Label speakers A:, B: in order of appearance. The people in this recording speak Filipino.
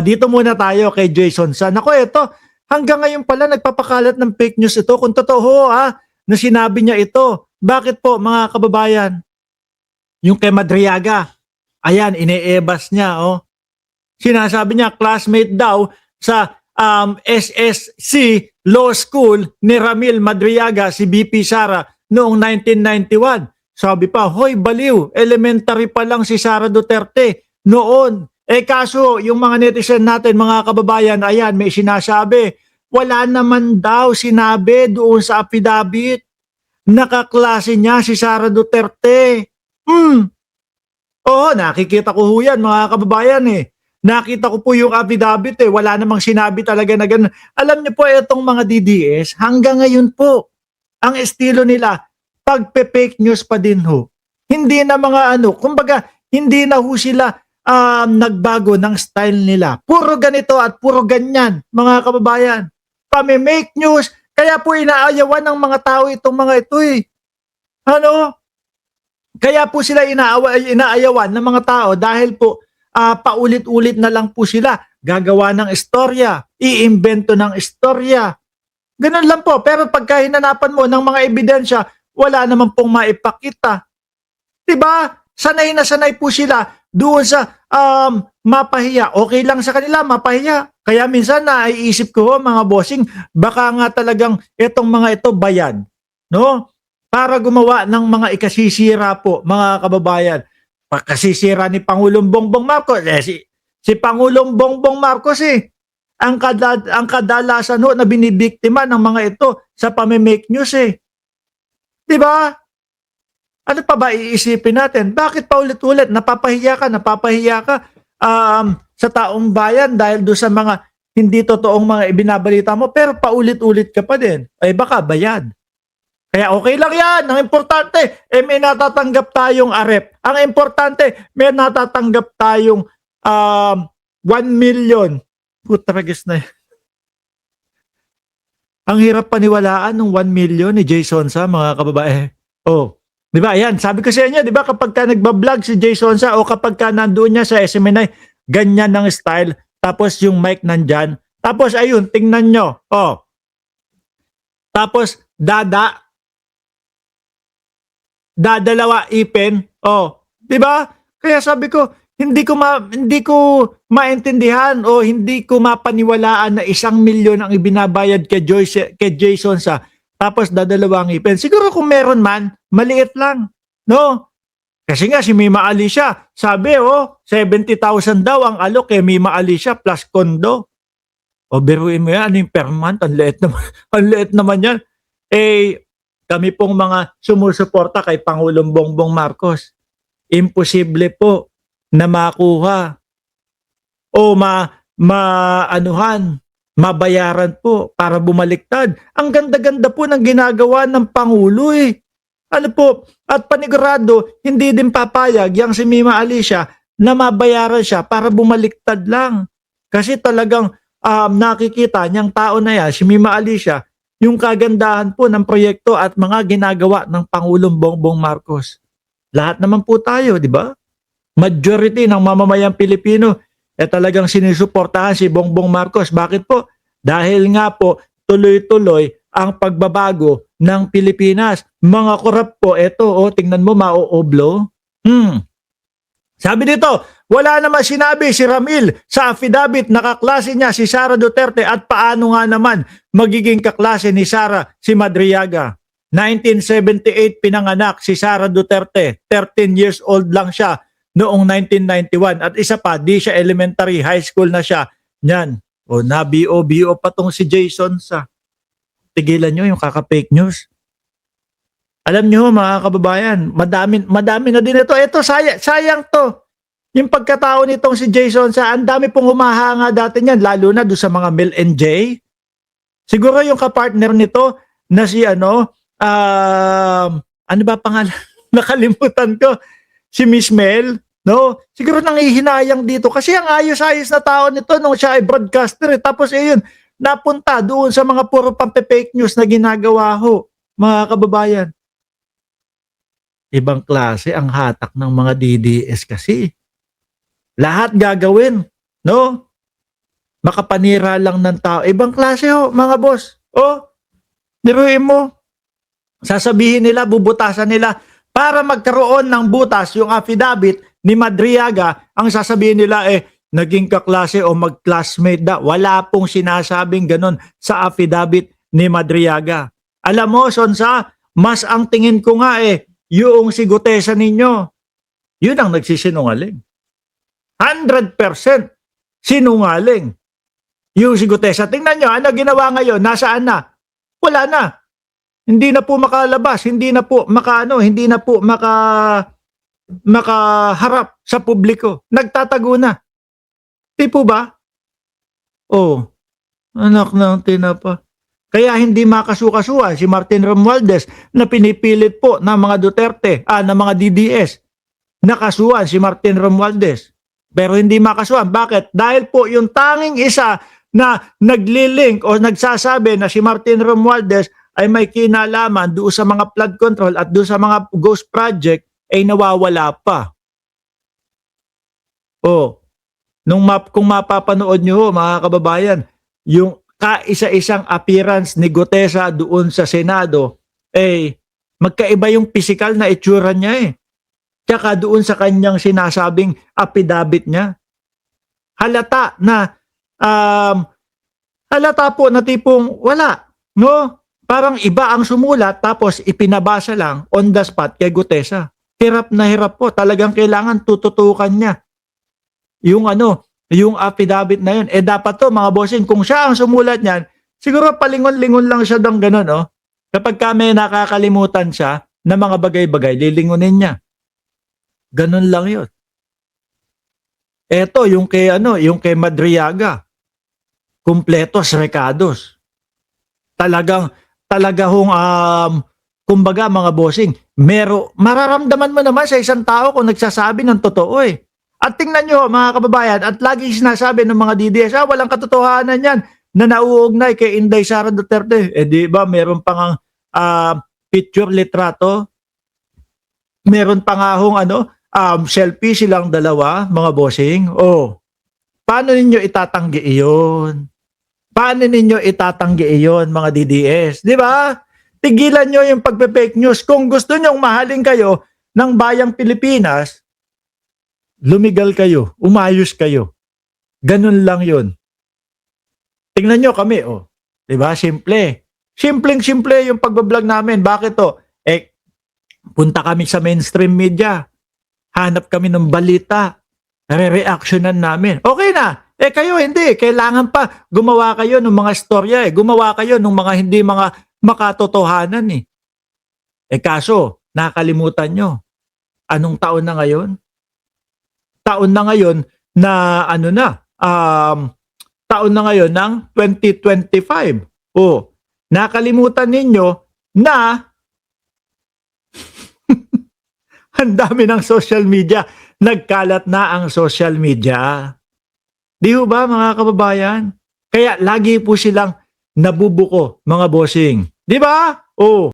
A: Dito muna tayo kay Jason San. Ako ito, hanggang ngayon pala nagpapakalat ng fake news ito. Kung totoo na sinabi niya ito. Bakit po mga kababayan? Yung kay Madriaga, ayan, ine-ebas niya. Oh. Sinasabi niya, classmate daw sa SSC Law School ni Ramil Madriaga, si BP Sara, noong 1991. Sabi pa, hoy baliw, elementary pa lang si Sara Duterte noon. Kaso, yung mga netizen natin, mga kababayan, ayan, may sinasabi, wala naman daw sinabi doon sa affidavit. Nakaklase niya si Sara Duterte. Oo, nakikita ko ho yan, mga kababayan eh. Nakita ko po yung affidavit eh. Wala namang sinabi talaga na ganun. Alam niyo po, itong mga DDS, hanggang ngayon po, ang estilo nila, pagpe-fake news pa din ho. Hindi na mga kumbaga, hindi na ho sila nagbago ng style nila. Puro ganito at puro ganyan, mga kababayan. Pame-make news, kaya po inaayawan ng mga tao itong mga ito eh. Kaya po sila inaayawan ng mga tao dahil po paulit-ulit na lang po sila gagawa ng istorya, iimbento ng istorya. Ganun lang po. Pero pagka hinanapan mo ng mga ebidensya, wala naman pong maipakita. Diba? Sanay na sanay po sila doon sa mapahiya. Okay lang sa kanila, mapahiya. Kaya minsan naiisip ko, mga bossing, baka nga talagang itong mga ito bayad. No? Para gumawa ng mga ikasisira po, mga kababayan. Kasisira ni Pangulong Bongbong Marcos. Si Pangulong Bongbong Marcos ang kadalasan na binibiktima ng mga ito sa pame-make news eh. Diba? Ano pa ba iisipin natin? Bakit pa ulit-ulit napapahiya ka sa taong bayan dahil do sa mga hindi totoong mga ibinabalita mo pero paulit-ulit ka pa din? Ay baka bayad. Kaya okay lang yan. Ang importante, may natatanggap tayong arep. Ang importante, may natatanggap tayong 1 million. Putragis na yan. Ang hirap paniwalaan ng 1 million ni Jason sa mga kababae. Oh, di ba? Ayan, sabi ko sa inyo, di ba kapag ka nagbablog si Jason sa o kapag ka nandoon niya sa SMNI, ganyan ng style. Tapos yung mic nandyan. Tapos ayun, tingnan nyo. Oh. Tapos dadalawa ipin. Oh, 'di ba? Kaya sabi ko, hindi ko maintindihan o hindi ko mapaniwalaan na 1 milyon ang ibinabayad kay Jason sa tapos dadalawang ipin. Siguro kung meron man, maliit lang, no? Kasi nga si Mima Alicia, sabi 70,000 daw ang alok kay Mima Alicia plus kondo. O biruin mo yan, yung per month, ang liit naman, ang liit naman yan. Kami pong mga sumusuporta kay Pangulong Bongbong Marcos, imposible po na makuha o mabayaran po para bumaliktad. Ang ganda-ganda po ng ginagawa ng Pangulo eh. At panigurado, hindi din papayag yang si Mima Alicia na mabayaran siya para bumaliktad lang. Kasi talagang nakikita niyang tao na yan, si Mima Alicia, yung kagandahan po ng proyekto at mga ginagawa ng Pangulong Bongbong Marcos. Lahat naman po tayo, di ba? Majority ng mamamayang Pilipino talagang sinusuportahan si Bongbong Marcos. Bakit po? Dahil nga po tuloy-tuloy ang pagbabago ng Pilipinas. Mga korap po, tingnan mo, mauoblo. Sabi dito, wala naman sinabi si Ramil sa affidavit na kaklase niya si Sara Duterte at paano nga naman magiging kaklase ni Sara si Madriaga. 1978 pinanganak si Sara Duterte. 13 years old lang siya noong 1991. At isa pa, di siya elementary, high school na siya. Yan. O na-BO pa tong si Jason sa. Tigilan nyo yung kaka-fake news. Alam nyo mga kababayan, madami na din ito. Ito, sayang to. Yung pagkatao nitong si Jason sa, ang dami pong humahanga dati niyan, lalo na doon sa mga Mel and J. Siguro yung kapartner nito na si ano ba pangalan? Nakalimutan ko. Si Miss Mel, no? Siguro nanghihinayang dito kasi ang ayos-ayos na tao nito nung siya ay broadcaster. Tapos yun, napunta doon sa mga puro pampe-fake news na ginagawa ho, mga kababayan. Ibang klase ang hatak ng mga DDS kasi. Lahat gagawin, no? makapanira lang ng tao. Ibang klase ho, mga boss. Diruin mo. Sasabihin nila, bubutasan nila. Para magkaroon ng butas yung affidavit ni Madriaga, ang sasabihin nila naging kaklase o mag-classmate da. Wala pong sinasabing ganun sa affidavit ni Madriaga. Alam mo, Sonsa, mas ang tingin ko nga yung si Gutesa ninyo, yun ang nagsisinungaling. 100% sinungaling. Yung si Gutesa, tingnan nyo, ano ginawa ngayon? Nasaan na? Wala na. Hindi na po makalabas, hindi na po makaharap sa publiko. Nagtatago na. Di po ba? Anak ng tinapa. Kaya hindi makasukasuhan si Martin Romualdez na pinipilit po ng mga Duterte, ng mga DDS. Nakasuhan si Martin Romualdez. Pero hindi makasuhan. Bakit? Dahil po yung tanging isa na naglilink o nagsasabi na si Martin Romualdez ay may kinalaman doon sa mga flood control at doon sa mga ghost project ay nawawala pa. Kung mapapanood nyo mga kababayan, yung kaisa-isang appearance ni Gutesa doon sa Senado, magkaiba yung physical na itsura niya Tsaka doon sa kanyang sinasabing affidavit niya. Halata po na tipong wala. No? Parang iba ang sumulat tapos ipinabasa lang on the spot kay Gutesa. Hirap na hirap po. Talagang kailangan tututukan niya. Yung affidavit na yun. Dapat to mga bossing, kung siya ang sumulat niyan, siguro palingon-lingon lang siya ng ganun, Kapag kami nakakalimutan siya na mga bagay-bagay, lilingunin niya. Ganun lang yun. Eto, yung kay Madriaga. Kumpletos recados. Talaga hong, kumbaga mga bossing, mararamdaman mo naman sa isang tao kung nagsasabi ng totoo At tingnan nyo mga kababayan, at lagi sinasabi ng mga DDS, walang katotohanan yan na nauugnay kay Inday Sara Duterte. Di ba meron pang picture litrato? Meron pa nga hong selfie silang dalawa, mga bossing. Paano ninyo itatanggi iyon? Paano ninyo itatanggi iyon, mga DDS? Di ba? Tigilan nyo yung pagpe-fake news. Kung gusto nyong mahalin kayo ng bayang Pilipinas, lumigal kayo, umayos kayo. Ganun lang yun. Tingnan nyo kami, diba? Simple. Simpleng-simple yung pagbablog namin. Bakit to? Punta kami sa mainstream media. Hanap kami ng balita. Re-reactionan namin. Okay na. Kayo hindi. Kailangan pa gumawa kayo ng mga storya Gumawa kayo ng mga hindi mga makatotohanan Kaso, nakalimutan nyo. Anong taon na ngayon? Taon na ngayon na taon na ngayon ng 2025. Nakalimutan ninyo na ang dami ng social media. Nagkalat na ang social media. Di ba mga kababayan? Kaya lagi po silang nabubuko mga bossing. Di ba?